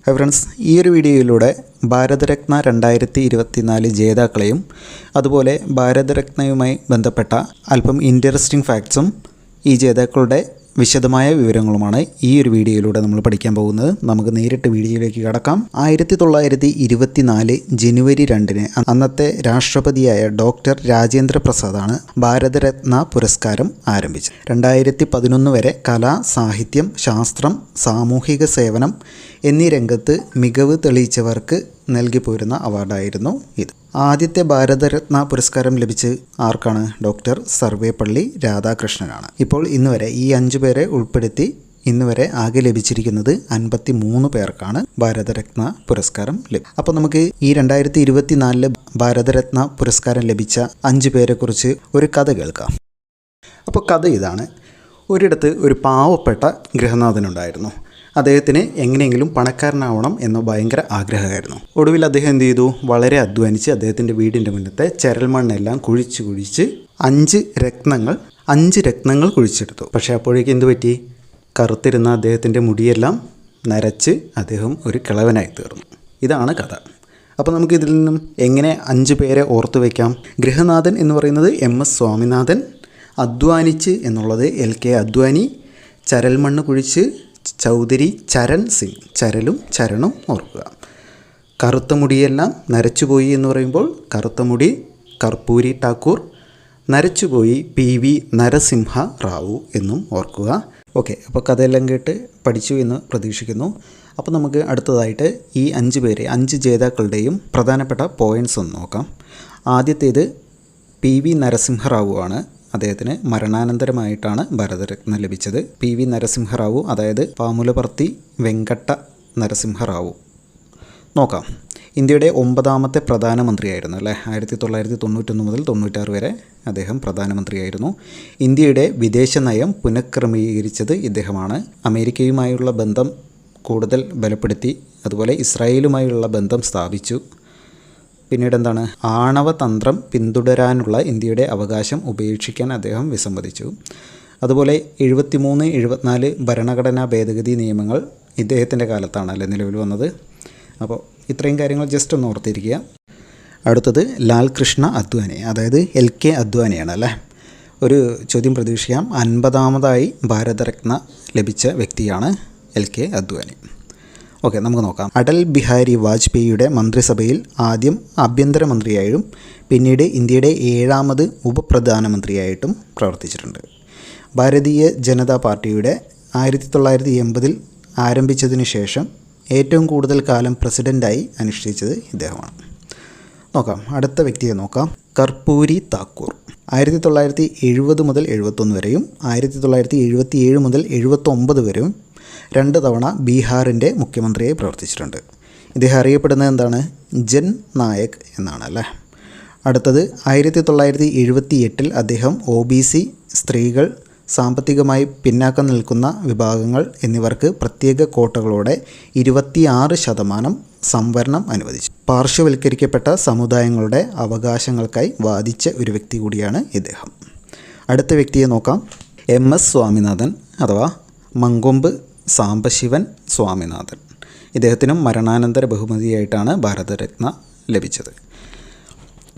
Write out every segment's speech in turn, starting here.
Hi friends, ഈ ഒരു വീഡിയോയിലൂടെ ഭാരതരത്ന 2024 ജേതാക്കളെയും അതുപോലെ ഭാരതരത്നയുമായി ബന്ധപ്പെട്ട അല്പം ഇൻട്രസ്റ്റിംഗ് ഫാക്ട്സും ഈ ജേതാക്കളുടെ വിശദമായ വിവരങ്ങളുമാണ് ഈ ഒരു വീഡിയോയിലൂടെ നമ്മൾ പഠിക്കാൻ പോകുന്നത്. നമുക്ക് നേരിട്ട് വീഡിയോയിലേക്ക് കടക്കാം. 1924 ജനുവരി 2 അന്നത്തെ രാഷ്ട്രപതിയായ ഡോക്ടർ രാജേന്ദ്ര പ്രസാദാണ് ഭാരതരത്ന പുരസ്കാരം ആരംഭിച്ചത്. 2011 വരെ കല, സാഹിത്യം, ശാസ്ത്രം, സാമൂഹിക സേവനം എന്നീ രംഗത്ത് മികവ് തെളിയിച്ചവർക്ക് നൽകി പോരുന്ന അവാർഡായിരുന്നു ഇത്. ആദ്യത്തെ ഭാരതരത്ന പുരസ്കാരം ലഭിച്ച് ആർക്കാണ്? ഡോക്ടർ സർവേപ്പള്ളി രാധാകൃഷ്ണനാണ്. ഇപ്പോൾ ഇന്നുവരെ ഈ 5 പേരെ ഉൾപ്പെടുത്തി ഇന്നുവരെ ആകെ ലഭിച്ചിരിക്കുന്നത് 53 പേർക്കാണ് ഭാരതരത്ന പുരസ്കാരം ലഭിച്ചത്. അപ്പോൾ നമുക്ക് ഈ 2024 ഭാരതരത്ന പുരസ്കാരം ലഭിച്ച 5 പേരെക്കുറിച്ച് ഒരു കഥ കേൾക്കാം. അപ്പോൾ കഥ ഇതാണ്. ഒരിടത്ത് ഒരു പാവപ്പെട്ട ഗൃഹനാഥനുണ്ടായിരുന്നു. അദ്ദേഹത്തിന് എങ്ങനെയെങ്കിലും പണക്കാരനാവണം എന്ന ഭയങ്കര ആഗ്രഹമായിരുന്നു. ഒടുവിൽ അദ്ദേഹം എന്ത് ചെയ്തു? വളരെ അധ്വാനിച്ച് അദ്ദേഹത്തിൻ്റെ വീടിൻ്റെ മുന്നത്തെ ചരൽമണ്ണെല്ലാം കുഴിച്ച് 5 രത്നങ്ങൾ കുഴിച്ചെടുത്തു. പക്ഷേ അപ്പോഴേക്കും എന്ത് പറ്റി? കറുത്തിരുന്ന അദ്ദേഹത്തിൻ്റെ മുടിയെല്ലാം നരച്ച് അദ്ദേഹം ഒരു കിളവനായി തീർന്നു. ഇതാണ് കഥ. അപ്പോൾ നമുക്ക് ഇതിൽ നിന്നും എങ്ങനെ 5 പേരെ ഓർത്തു വയ്ക്കാം? ഗൃഹനാഥൻ എന്ന് പറയുന്നത് MS സ്വാമിനാഥൻ, അദ്വാനിച്ച് എന്നുള്ളത് LK അദ്വാനി, ചരൽമണ്ണ് കുഴിച്ച് ചൗധരി ചരൺ സിംഗ്, ചരലും ചരണും ഓർക്കുക. കറുത്ത മുടിയെല്ലാം നരച്ചുപോയി എന്ന് പറയുമ്പോൾ കറുത്ത മുടി കർപ്പൂരി ഠാക്കൂർ, നരച്ചുപോയി PV നരസിംഹ റാവു എന്നും ഓർക്കുക. ഓക്കെ, അപ്പോൾ കഥയെല്ലാം കേട്ട് പഠിച്ചു എന്ന് പ്രതീക്ഷിക്കുന്നു. അപ്പോൾ നമുക്ക് അടുത്തതായിട്ട് ഈ 5 ജേതാക്കളുടെയും പ്രധാനപ്പെട്ട പോയിൻറ്റ്സ് ഒന്ന് നോക്കാം. ആദ്യത്തേത് PV നരസിംഹ റാവു ആണ്. അദ്ദേഹത്തിന് മരണാനന്തരമായിട്ടാണ് ഭാരതരത്ന ലഭിച്ചത്. PV നരസിംഹ റാവു, അതായത് പാമുലപർത്തി വെങ്കട്ട നരസിംഹ റാവു. നോക്കാം. ഇന്ത്യയുടെ 9ാമത്തെ പ്രധാനമന്ത്രിയായിരുന്നു അല്ലേ. 1991 മുതൽ 96 വരെ അദ്ദേഹം പ്രധാനമന്ത്രിയായിരുന്നു. ഇന്ത്യയുടെ വിദേശ നയം പുനഃക്രമീകരിച്ചത് ഇദ്ദേഹമാണ്. അമേരിക്കയുമായുള്ള ബന്ധം കൂടുതൽ ബലപ്പെടുത്തി, അതുപോലെ ഇസ്രായേലുമായുള്ള ബന്ധം സ്ഥാപിച്ചു. പിന്നീട് എന്താണ്? ആണവതന്ത്രം പിന്തുടരാനുള്ള ഇന്ത്യയുടെ അവകാശം ഉപേക്ഷിക്കാൻ അദ്ദേഹം വിസമ്മതിച്ചു. അതുപോലെ 73, 74 ഭരണഘടനാ ഭേദഗതി നിയമങ്ങൾ ഇദ്ദേഹത്തിൻ്റെ കാലത്താണ് അല്ലേ നിലവിൽ വന്നത്. അപ്പോൾ ഇത്രയും കാര്യങ്ങൾ ജസ്റ്റ് ഒന്ന് ഓർത്തിരിക്കുക. അടുത്തത് ലാൽ കൃഷ്ണ അദ്വാനി, അതായത് LK അദ്വാനിയാണ് അല്ലേ. ഒരു ചോദ്യം പ്രതീക്ഷിക്കാം. 50ാമതായി ഭാരതരത്ന ലഭിച്ച വ്യക്തിയാണ് LK അദ്വാനി. ഓക്കെ, നമുക്ക് നോക്കാം. അടൽ ബിഹാരി വാജ്പേയിയുടെ മന്ത്രിസഭയിൽ ആദ്യം ആഭ്യന്തരമന്ത്രിയായും പിന്നീട് ഇന്ത്യയുടെ 7ാമത് ഉപപ്രധാനമന്ത്രിയായിട്ടും പ്രവർത്തിച്ചിട്ടുണ്ട്. ഭാരതീയ ജനതാ പാർട്ടിയുടെ 1980 ആരംഭിച്ചതിന് ശേഷം ഏറ്റവും കൂടുതൽ കാലം പ്രസിഡൻ്റായി അനുഷ്ഠിച്ചത് ഇദ്ദേഹമാണ്. നോക്കാം, അടുത്ത വ്യക്തിയെ നോക്കാം. കർപ്പൂരി ഠാക്കൂർ 1970 മുതൽ 71 വരെയും 1977 മുതൽ 79 വരെയും 2 തവണ ബീഹാറിൻ്റെ മുഖ്യമന്ത്രിയായി പ്രവർത്തിച്ചിട്ടുണ്ട്. ഇദ്ദേഹം അറിയപ്പെടുന്നത് എന്താണ്? ജൻ നായക് എന്നാണ് അല്ലേ. അടുത്തത് 1978 അദ്ദേഹം OBC, സ്ത്രീകൾ, സാമ്പത്തികമായി പിന്നാക്കം നിൽക്കുന്ന വിഭാഗങ്ങൾ എന്നിവർക്ക് പ്രത്യേക കോട്ടകളോടെ 26% സംവരണം അനുവദിച്ചു. പാർശ്വവൽക്കരിക്കപ്പെട്ട സമുദായങ്ങളുടെ അവകാശങ്ങൾക്കായി വാദിച്ച ഒരു വ്യക്തി കൂടിയാണ് ഇദ്ദേഹം. അടുത്ത വ്യക്തിയെ നോക്കാം. MS സ്വാമിനാഥൻ അഥവാ മങ്കൊമ്പ് സാംബശിവൻ സ്വാമിനാഥൻ. ഇദ്ദേഹത്തിനും മരണാനന്തര ബഹുമതിയായിട്ടാണ് ഭാരതരത്ന ലഭിച്ചത്.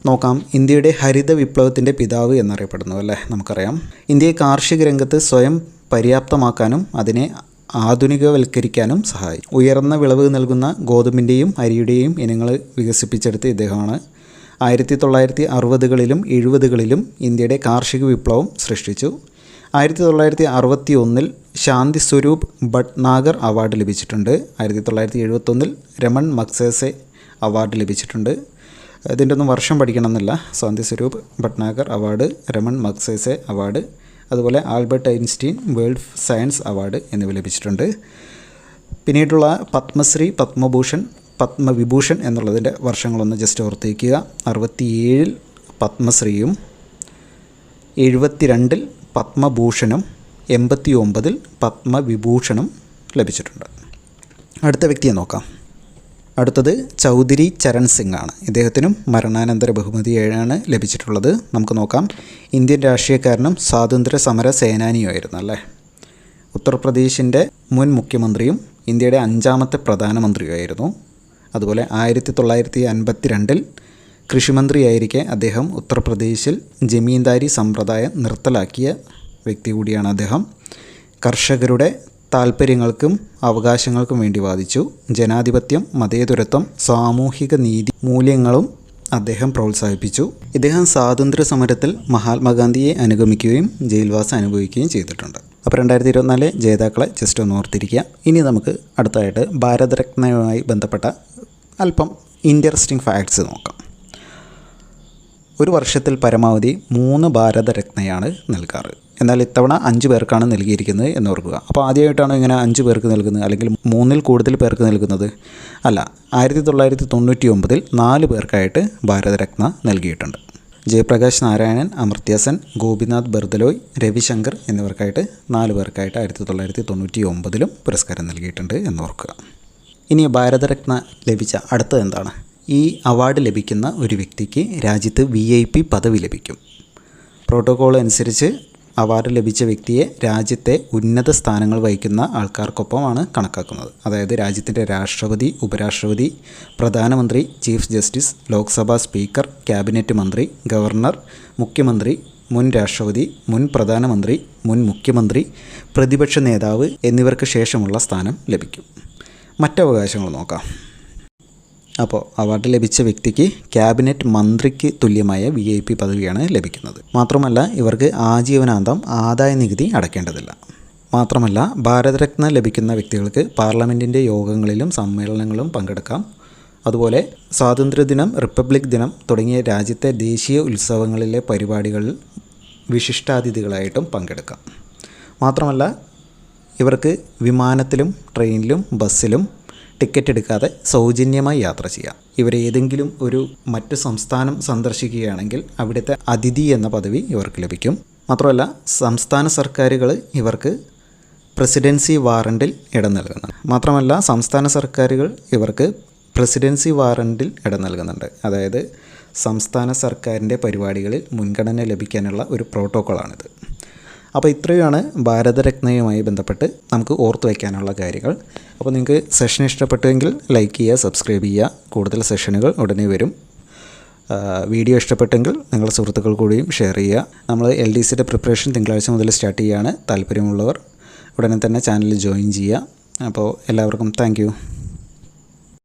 നോക്കാം. ഇന്ത്യയുടെ ഹരിത വിപ്ലവത്തിൻ്റെ പിതാവ് എന്നറിയപ്പെടുന്നു അല്ലേ, നമുക്കറിയാം. ഇന്ത്യയെ കാർഷിക രംഗത്ത് സ്വയം പര്യാപ്തമാക്കാനും അതിനെ ആധുനികവൽക്കരിക്കാനും സഹായിച്ചു. ഉയർന്ന വിളവ് നൽകുന്ന ഗോതമ്പിൻ്റെയും അരിയുടെയും ഇനങ്ങൾ വികസിപ്പിച്ചെടുത്ത ഇദ്ദേഹമാണ് 1960കളിലും 70കളിലും ഇന്ത്യയുടെ കാർഷിക വിപ്ലവം സൃഷ്ടിച്ചു. 1961 ശാന്തി സ്വരൂപ് ഭട്നാഗർ അവാർഡ് ലഭിച്ചിട്ടുണ്ട്. 1971 രമൺ മഗ്സേസെ അവാർഡ് ലഭിച്ചിട്ടുണ്ട്. ഇതിൻ്റെ ഒന്നും വർഷം പഠിക്കണമെന്നില്ല. ശാന്തി സ്വരൂപ് ഭട്നാഗർ അവാർഡ്, രമൺ മഗ്സേസെ അവാർഡ്, അതുപോലെ Albert Einstein world science award എന്നിവ ലഭിച്ചിട്ടുണ്ട്. പിന്നീടുള്ള പത്മശ്രീ, പത്മഭൂഷൺ, പത്മവിഭൂഷൺ എന്നുള്ളതിൻ്റെ വർഷങ്ങളൊന്ന് ജസ്റ്റ് ഓർത്തിരിക്കുക. 67 പത്മശ്രീയും 72 പത്മഭൂഷണും 89 പത്മവിഭൂഷണും ലഭിച്ചിട്ടുണ്ട്. അടുത്ത വ്യക്തിയെ നോക്കാം. അടുത്തത് ചൗധരി ചരൺ സിംഗ് ആണ്. ഇദ്ദേഹത്തിനും മരണാനന്തര ബഹുമതിയാണ് ലഭിച്ചിട്ടുള്ളത്. നമുക്ക് നോക്കാം. ഇന്ത്യൻ രാഷ്ട്രീയക്കാരനും സ്വാതന്ത്ര്യ സമര സേനാനിയുമായിരുന്നു അല്ലേ. ഉത്തർപ്രദേശിൻ്റെ മുൻ മുഖ്യമന്ത്രിയും ഇന്ത്യയുടെ 5ാമത്തെ പ്രധാനമന്ത്രിയായിരുന്നു. അതുപോലെ 1952 കൃഷിമന്ത്രിയായിരിക്കെ അദ്ദേഹം ഉത്തർപ്രദേശിൽ ജമീന്ദാരി സമ്പ്രദായം നിർത്തലാക്കിയ വ്യക്തി കൂടിയാണ് അദ്ദേഹം. കർഷകരുടെ താൽപ്പര്യങ്ങൾക്കും അവകാശങ്ങൾക്കും വേണ്ടി വാദിച്ചു. ജനാധിപത്യം, മതേതരത്വം, സാമൂഹിക നീതി മൂല്യങ്ങളും അദ്ദേഹം പ്രോത്സാഹിപ്പിച്ചു. ഇദ്ദേഹം സ്വാതന്ത്ര്യ സമരത്തിൽ മഹാത്മാഗാന്ധിയെ അനുഗമിക്കുകയും ജയിൽവാസം അനുഭവിക്കുകയും ചെയ്തിട്ടുണ്ട്. അപ്പോൾ 2024 ജേതാക്കളെ ജസ്റ്റ് ഒന്ന് ഓർത്തിരിക്കുക. ഇനി നമുക്ക് അടുത്തതായിട്ട് ഭാരതരത്നയുമായി ബന്ധപ്പെട്ട അല്പം ഇൻട്രസ്റ്റിംഗ് ഫാക്ട്സ് നോക്കാം. ഒരു വർഷത്തിൽ പരമാവധി 3 ഭാരതരത്നയാണ് നൽകാറ്. എന്നാൽ ഇത്തവണ 5 പേർക്കാണ് നൽകിയിരിക്കുന്നത് എന്ന് ഓർക്കുക. അപ്പോൾ ആദ്യമായിട്ടാണ് ഇങ്ങനെ 5 പേർക്ക് നൽകുന്നത്, അല്ലെങ്കിൽ 3-ൽ കൂടുതൽ പേർക്ക് നൽകുന്നത്? അല്ല, 1999 4 പേർക്കായിട്ട് ഭാരതരത്ന നൽകിയിട്ടുണ്ട്. ജയപ്രകാശ് നാരായണൻ, അമർത്യ സെൻ, ഗോപിനാഥ് ബർദലോയ്, രവിശങ്കർ എന്നിവർക്കായിട്ട് 4 പേർക്കായിട്ട് 1999 പുരസ്കാരം നൽകിയിട്ടുണ്ട് എന്നോർക്കുക. ഇനി ഭാരതരത്ന ലഭിച്ച അടുത്തത് എന്താണ്? ഈ അവാർഡ് ലഭിക്കുന്ന ഒരു വ്യക്തിക്ക് രാജ്യത്ത് VIP പദവി ലഭിക്കും. പ്രോട്ടോക്കോൾ അനുസരിച്ച് അവാർഡ് ലഭിച്ച വ്യക്തിയെ രാജ്യത്തെ ഉന്നത സ്ഥാനങ്ങൾ വഹിക്കുന്ന ആൾക്കാർക്കൊപ്പമാണ് കണക്കാക്കുന്നത്. അതായത് രാജ്യത്തിൻ്റെ രാഷ്ട്രപതി, ഉപരാഷ്ട്രപതി, പ്രധാനമന്ത്രി, chief justice, Lok Sabha speaker, cabinet മന്ത്രി, ഗവർണർ, മുഖ്യമന്ത്രി, മുൻ രാഷ്ട്രപതി, മുൻ പ്രധാനമന്ത്രി, മുൻ മുഖ്യമന്ത്രി, പ്രതിപക്ഷ നേതാവ് എന്നിവർക്ക് ശേഷമുള്ള സ്ഥാനം ലഭിക്കും. മറ്റവകാശങ്ങൾ നോക്കാം. അപ്പോൾ അവാർഡ് ലഭിച്ച വ്യക്തിക്ക് ക്യാബിനറ്റ് മന്ത്രിക്ക് തുല്യമായ VIP പദവിയാണ് ലഭിക്കുന്നത്. മാത്രമല്ല ഇവർക്ക് ആജീവനാന്തം ആദായ നികുതി അടയ്ക്കേണ്ടതില്ല. മാത്രമല്ല ഭാരതരത്ന ലഭിക്കുന്ന വ്യക്തികൾക്ക് പാർലമെൻറ്റിൻ്റെ യോഗങ്ങളിലും സമ്മേളനങ്ങളിലും പങ്കെടുക്കാം. അതുപോലെ സ്വാതന്ത്ര്യദിനം, റിപ്പബ്ലിക് ദിനം തുടങ്ങിയ രാജ്യത്തെ ദേശീയ ഉത്സവങ്ങളിലെ പരിപാടികളിൽ വിശിഷ്ടാതിഥികളായിട്ടും പങ്കെടുക്കാം. മാത്രമല്ല ഇവർക്ക് വിമാനത്തിലും ട്രെയിനിലും ബസ്സിലും ടിക്കറ്റ് എടുക്കാതെ സൗജന്യമായി യാത്ര ചെയ്യാം. ഇവർ ഏതെങ്കിലും ഒരു മറ്റ് സംസ്ഥാനം സന്ദർശിക്കുകയാണെങ്കിൽ അവിടുത്തെ അതിഥി എന്ന പദവി ഇവർക്ക് ലഭിക്കും. മാത്രമല്ല സംസ്ഥാന സർക്കാരുകൾ ഇവർക്ക് പ്രസിഡൻസി വാറണ്ടിൽ ഇടം നൽകുന്നുണ്ട്. അതായത് സംസ്ഥാന സർക്കാരിൻ്റെ പരിപാടികളിൽ മുൻഗണന ലഭിക്കാനുള്ള ഒരു പ്രോട്ടോക്കോളാണിത്. അപ്പോൾ ഇത്രയുമാണ് ഭാരതരത്നയുമായി ബന്ധപ്പെട്ട് നമുക്ക് ഓർത്തു വയ്ക്കാനുള്ള കാര്യങ്ങൾ. അപ്പോൾ നിങ്ങൾക്ക് സെഷൻ ഇഷ്ടപ്പെട്ടുവെങ്കിൽ ലൈക്ക് ചെയ്യുക, സബ്സ്ക്രൈബ് ചെയ്യുക. കൂടുതൽ സെഷനുകൾ ഉടനെ വരും. വീഡിയോ ഇഷ്ടപ്പെട്ടെങ്കിൽ നിങ്ങളുടെ സുഹൃത്തുക്കൾ കൂടിയും ഷെയർ ചെയ്യുക. നമ്മൾ LDCയുടെ പ്രിപ്പറേഷൻ തിങ്കളാഴ്ച മുതൽ സ്റ്റാർട്ട് ചെയ്യുകയാണ്. താല്പര്യമുള്ളവർ ഉടനെ തന്നെ ചാനൽ ജോയിൻ ചെയ്യുക. അപ്പോൾ എല്ലാവർക്കും താങ്ക്